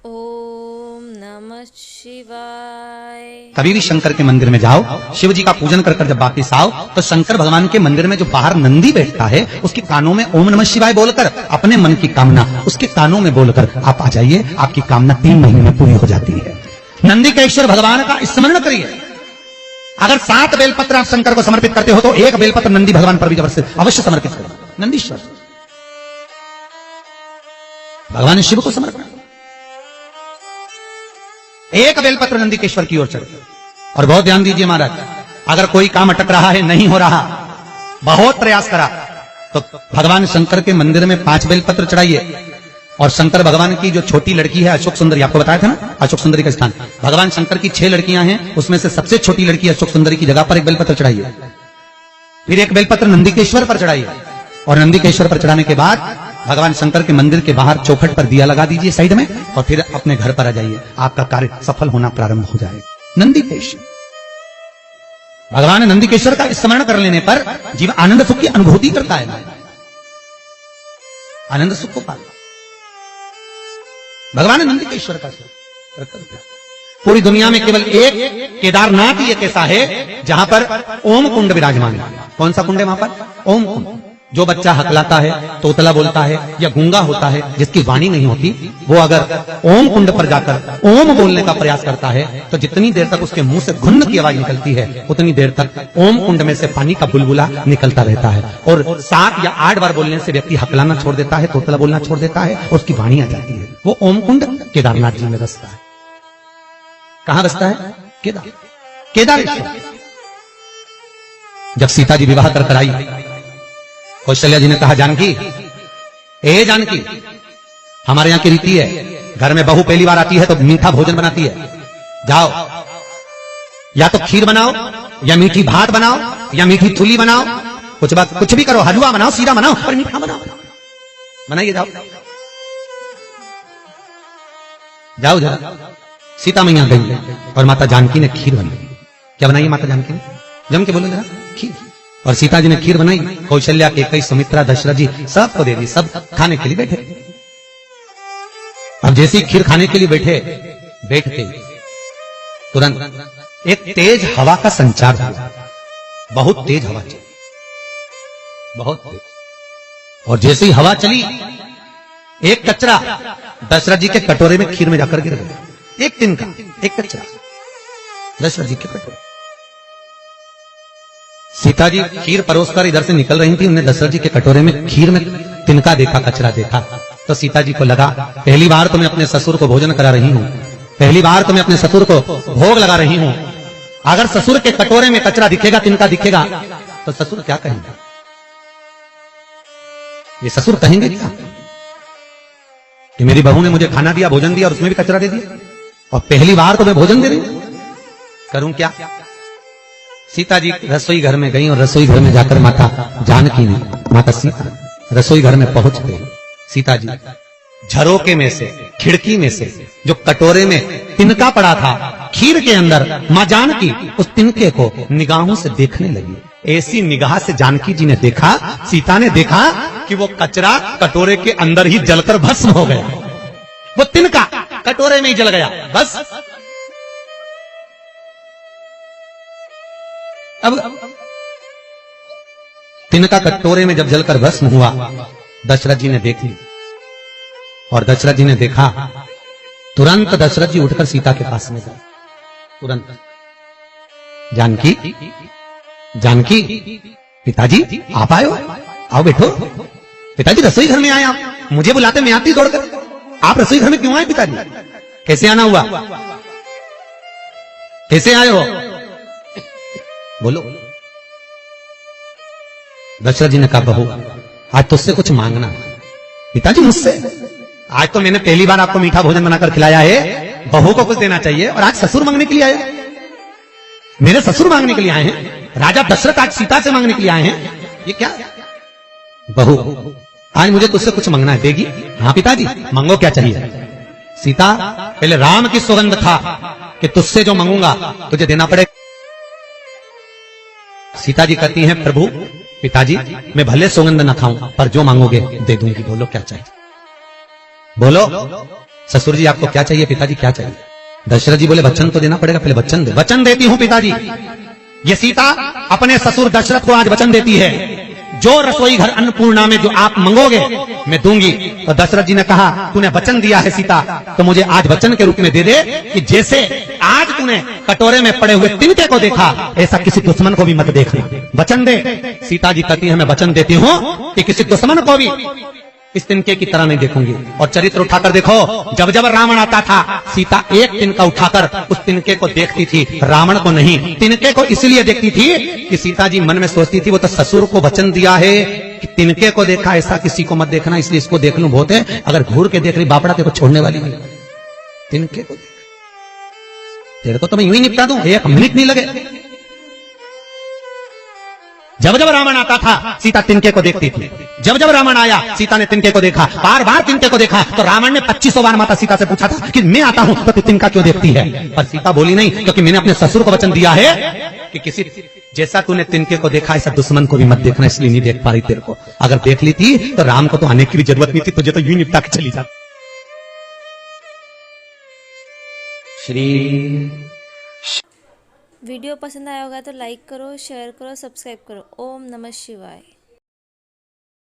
ओम नमः शिवाय। कभी भी शंकर के मंदिर में जाओ, शिव जी का पूजन कर कर जब वापिस आओ तो शंकर भगवान के मंदिर में जो बाहर नंदी बैठता है उसके कानों में ओम नमः शिवाय बोलकर अपने मन की कामना उसके कानों में बोलकर आप आ जाइए, आपकी कामना 3 महीने में पूरी हो जाती है। नंदी के ईश्वर भगवान का स्मरण करिए। अगर 7 बेलपत्र आप शंकर को समर्पित करते हो तो 1 बेलपत्र नंदी भगवान पर भी अवश्य समर्पित करें। नंदीश्वर भगवान शिव को समर्पण, 1 बेलपत्र नंदीकेश्वर की ओर चढ़े। और बहुत ध्यान दीजिए महाराज, अगर कोई काम अटक रहा है, नहीं हो रहा, बहुत प्रयास करा, तो भगवान शंकर के मंदिर में 5 बेलपत्र चढ़ाइए। और शंकर भगवान की जो छोटी लड़की है अशोक सुंदरी, आपको बताया था ना अशोक सुंदरी का स्थान, भगवान शंकर की 6 लड़कियां हैं, उसमें से सबसे छोटी लड़की अशोक सुंदरी की जगह पर 1 बेलपत्र चढ़ाइए। फिर 1 बेलपत्र नंदीकेश्वर पर चढ़ाइए। और नंदीकेश्वर पर चढ़ाने के बाद भगवान शंकर के मंदिर के बाहर चौखट पर दिया लगा दीजिए साइड में, और फिर अपने घर पर आ जाइए, आपका कार्य सफल होना प्रारंभ हो जाएगा। नंदीकेश्वर भगवान नंदीकेश्वर का स्मरण कर लेने पर जीव आनंद सुख की अनुभूति करता है, आनंद सुख को पाता। भगवान नंदीकेश्वर का पूरी दुनिया में केवल एक केदारनाथ ही एक ऐसा है जहां पर ओम कुंड विराजमान है। कौन सा कुंड है वहां पर? ओम कुंड। जो बच्चा हकलाता है, तोतला बोलता है या गूंगा होता है, जिसकी वाणी नहीं होती, वो अगर ओम कुंड पर जाकर ओम बोलने का प्रयास करता है तो जितनी देर तक उसके मुंह से घुन्न की आवाज निकलती है उतनी देर तक ओम कुंड में से पानी का बुलबुला निकलता रहता है। और 7 या 8 बार बोलने से व्यक्ति हकलाना छोड़ देता है, तोतला बोलना छोड़ देता है और उसकी वाणी आ जाती है। वो ओम कुंड केदारनाथ जी में बसता है। कहां बसता है? केदारेश्वर। जब सीता जी विवाह कर आई, कौशल्या जी ने कहा, जानकी, ए जानकी, हमारे यहां की रीति है, घर में बहू पहली बार आती है तो मीठा भोजन बनाती है। जाओ, या तो खीर बनाओ, या मीठी भात बनाओ, या मीठी थुली बनाओ, कुछ भी करो, हलवा बनाओ, सीरा बनाओ और मीठा बनाओ। बनाइए, जाओ जाओ जरा। सीता मैया गई और माता जानकी ने खीर बनाई। क्या बनाई माता जानकी ने? जम के बोलो जरा। खीर। और सीता जी ने खीर बनाई। कौशल्या, केकई, सुमित्रा, दशरथ जी सबको दे दी। सब खाने के लिए बैठे। अब जैसे ही खीर खाने के लिए बैठते तुरंत एक तेज हवा का संचार हुआ। बहुत तेज हवा चली, बहुत तेज। और जैसे ही हवा चली, एक कचरा दशरथ जी के कटोरे में खीर में जाकर गिर गया। एक तिनका, एक कचरा दशरथ जी के कटोरे। सीता जी खीर परोसकर इधर से निकल रही थी, उन्हें दशरथ जी के कटोरे में खीर में तिनका देखा, कचरा देखा। तो सीता जी को लगा, पहली बार तो मैं अपने ससुर को भोजन करा रही हूं, पहली बार तो मैं अपने ससुर को भोग लगा रही हूं। अगर ससुर के कटोरे में कचरा दिखेगा, तिनका दिखेगा, तो ससुर क्या कहेंगे? ये ससुर कहेंगे क्या कि मेरी बहू ने मुझे खाना दिया, भोजन दिया और उसमें भी कचरा दे दिया, और पहली बार तो मैं भोजन दे रही हूं, करूं क्या? सीता जी रसोई घर में गई और रसोई घर में जाकर माता जानकी ने, माता सीता रसोई घर में पहुंच गई। सीता जी झरोके में से, खिड़की में से जो कटोरे में तिनका पड़ा था खीर के अंदर, मां जानकी उस तिनके को निगाहों से देखने लगी। ऐसी निगाह से जानकी जी ने देखा, सीता ने देखा कि वो कचरा कटोरे के अंदर ही जलकर भस्म हो गया। वो तिनका कटोरे में ही जल गया, बस। अब तिनका कटोरे में जब जलकर भस्म हुआ, दशरथ जी ने देख ली। और दशरथ जी ने देखा, तुरंत दशरथ जी उठकर सीता के पास में गए। तुरंत, जानकी, जानकी, पिताजी आप आए हो, आओ बैठो। पिताजी रसोई घर में आए आप, मुझे बुलाते मैं आती दौड़कर। आप रसोई घर में क्यों आए पिताजी? कैसे आना हुआ? कैसे आए हो? बोलो। दशरथ जी ने कहा, बहू आज तुझसे कुछ मांगना है। पिताजी मुझसे? आज तो मैंने पहली बार आपको मीठा भोजन बनाकर खिलाया है, बहू को कुछ देना चाहिए, और आज ससुर मांगने के लिए आए? मेरे ससुर मांगने के लिए आए हैं, राजा दशरथ आज सीता से मांगने के लिए आए हैं, ये क्या? बहू आज मुझे तुझसे कुछ मांगना है, देगी? हाँ पिताजी, मांगो, क्या चाहिए? सीता, पहले राम की सौगंध था कि तुझसे जो मांगूंगा तुझे देना पड़ेगा। सीता जी कहती हैं, प्रभु पिताजी मैं भले सौगंध न खाऊं पर जो मांगोगे दे दूंगी, बोलो क्या चाहिए? बोलो ससुर जी आपको क्या चाहिए, पिताजी क्या चाहिए? दशरथ जी बोले वचन तो देना पड़ेगा, पहले वचन दे। वचन देती हूं पिताजी। ये सीता अपने ससुर दशरथ को आज वचन देती है, जो रसोई घर अन्नपूर्णा में जो आप मंगोगे मैं दूंगी। तो दशरथ जी ने कहा तूने वचन दिया है सीता, तो मुझे आज वचन के रूप में दे दे कि जैसे आज तूने कटोरे में पड़े हुए तिनके को देखा, ऐसा किसी दुश्मन को भी मत देखना। वचन दे। सीता जी कहती है मैं वचन देती हूं कि किसी दुश्मन को भी इस तिनके की तरह नहीं देखूंगी। और चरित्र उठाकर देखो, जब जब रावण आता था सीता एक तिनका उठाकर उस तिनके को देखती थी, रावण को नहीं। तिनके को इसलिए देखती थी कि सीता जी मन में सोचती थी वो तो ससुर को वचन दिया है कि तिनके को देखा, ऐसा किसी को मत देखना, इसलिए इसको देख लूं बहुत है। अगर घूर के देख रही बापड़ा तेरे को छोड़ने वाली नहीं। तिनके को देख, तेरे को तो मैं यूं ही निपटा दूं, एक मिनट नहीं लगे। जब जब रावण आता था सीता तिनके को देखती थी। जब जब रावण आया सीता ने तिनके को देखा, बार बार तिनके को देखा। तो रावण ने 2500 बार माता सीता से पूछा था कि मैं आता हूं तो तू तिनका क्यों देखती है? पर सीता बोली नहीं, क्योंकि मैंने अपने ससुर को वचन दिया है कि किसी जैसा तूने तिनके को देखा ऐसा दुश्मन को भी मत देखना, इसलिए नहीं देख पा रही तेरे को। अगर देख ली थी तो राम को तो आने की भी जरूरत नहीं थी, तुझे तो यूं निपटा के चली जा। श्री वीडियो पसंद आया होगा तो लाइक करो, शेयर करो, सब्सक्राइब करो। ओम नमः शिवाय।